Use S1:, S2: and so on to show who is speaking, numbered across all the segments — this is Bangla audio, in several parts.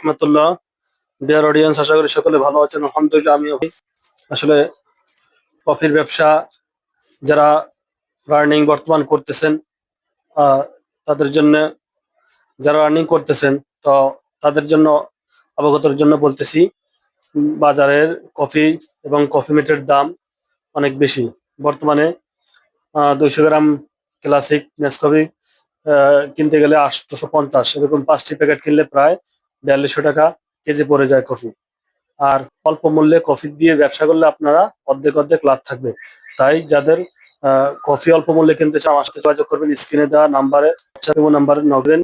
S1: রহমতুল্লাহ। ডিয়ার অডিয়েন্স, আশা করি সকলে ভালো আছেন। আলহামদুলিল্লাহ আমিও আসলে কফির ব্যবসা যারা রানিং বর্তমান করতেছেন, আহ, তাদের জন্য, যারা রানিং করতেছেন, তো তাদের জন্য অবগতর জন্য বলতেছি, বাজারের কফি এবং কফি মেটের দাম অনেক বেশি বর্তমানে। 200 গ্রাম ক্লাসিক নেসকফি কিনতে গেলে 850, এরকম 5টি প্যাকেট কিনলে প্রায় 4200 টাকা কেজি পড়ে যায় কফি। আর অল্প মূল্যে কফি দিয়ে ব্যবসা করলে আপনারা অর্ধেক অর্ধেক লাভ থাকবে। তাই যাদের কফি অল্প মূল্যে কিনতে চান, আমার সাথে যোগাযোগ করবেন, স্ক্রিনে দেওয়া নাম্বারে, নাম্বারে নগরেন।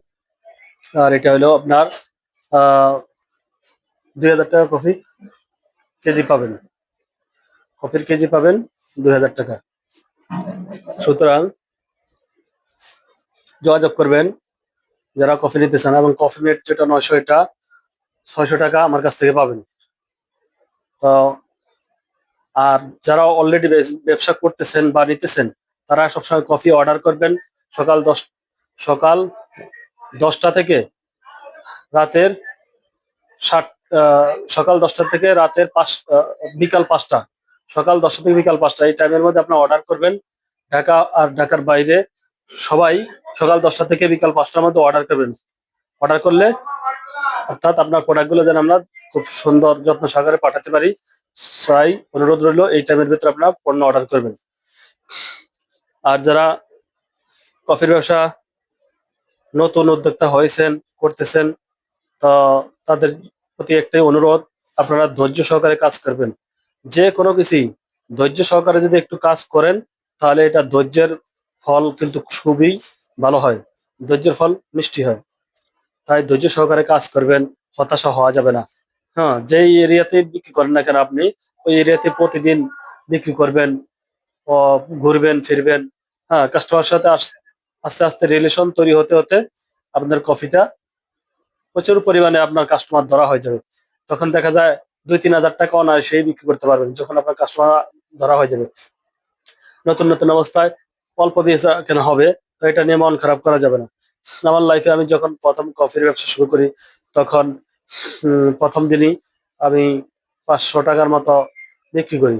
S1: আর এটা হলো আপনার 2000 টাকা কফি কেজি পাবেন, কফির কেজি পাবেন 2000 টাকা। সুতরাং যোগাযোগ করবেন যারা কফি নিতে চান, এবং কফি মেট যেটা 900, এটা 600 টাকা আমার কাছ থেকে পাবেন। তো আর যারা অলরেডি ব্যবসা করতেছেন বা নিতেছেন, তারা সবসময় কফি অর্ডার করবেন সকাল 10টা থেকে রাতের 7, সকাল 10টা থেকে রাতের বিকাল 5টা, সকাল 10টা থেকে বিকাল 5টা, এই টাইমের মধ্যে আপনার অর্ডার করবেন। ঢাকা আর ঢাকার বাইরে সবাই সকাল 10টা থেকে বিকাল 5টার মধ্যে অর্ডার করবেন। অর্ডার করলে অর্থাৎ আপনার প্রোডাক্টগুলো যেন আমরা খুব সুন্দর যত্ন সহকারে পাঠাতে পারি, তাই অনুরোধ রইল এই টাইমের ভিতরে আপনার পণ্য অর্ডার করবেন। আর যারা কফির ব্যবসা নতুন উদ্যোক্তা হয়েছেন, করতেছেন, তো তাদের প্রতি একটাই অনুরোধ, আপনারা ধৈর্য সহকারে কাজ করবেন। যে কোনো কিছুই ধৈর্য সহকারে যদি একটু কাজ করেন, তাহলে এটা ধৈর্যের ফল কিন্তু খুবই ভালো হয়, ধৈর্যের ফল মিষ্টি হয়। তাই ধৈর্য সহকারে কাজ করবেন, হতাশা হওয়া যাবে না। হ্যাঁ, যেই এরিয়াতে বিক্রি করেন না কেন আপনি, ওই এরিয়াতে প্রতিদিন বিক্রি করবেন, ও ঘুরবেন ফিরবেন। হ্যাঁ, কাস্টমার সাথে আস্তে আস্তে রিলেশন তৈরি হতে হতে আপনার কফিটা প্রচুর পরিমাণে আপনার কাস্টমার ধরা হয়ে যাবে। তখন দেখা যায় 2-3000 টাকা অনায়াসেই বিক্রি করতে পারবেন, যখন আপনার কাস্টমার ধরা হয়ে যাবে। নতুন নতুন অবস্থায় অল্প বেচা কেনা হবে, তো এটা নিয়ে মন খারাপ করা যাবে না। আমার লাইফে আমি যখন প্রথম কফির ব্যবসা শুরু করি, তখন প্রথম দিনই আমি 500 টাকার মতো বিক্রি করি।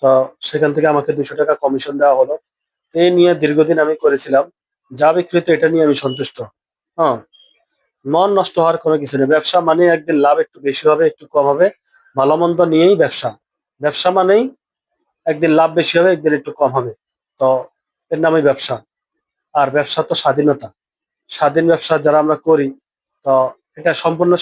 S1: তো সেখান থেকে আমাকে 200 টাকা কমিশন দেওয়া হলো। এই নিয়ে দীর্ঘদিন আমি করেছিলাম, যা বিক্রি হতো এটা নিয়ে আমি সন্তুষ্ট। হ্যাঁ, মন নষ্ট হওয়ার কোনো কিছু নেই। ব্যবসা মানে একদিন লাভ একটু বেশি হবে, একটু কম হবে, ভালো মন্দ নিয়েই ব্যবসা। ব্যবসা মানেই একদিন লাভ বেশি হবে, একদিন একটু কম হবে, তো এর নামই ব্যবসা। আর ব্যবসা তো স্বাধীনতা, স্বাধীন ব্যবসা যারা আমরা করি, তো এটা সম্পূর্ণ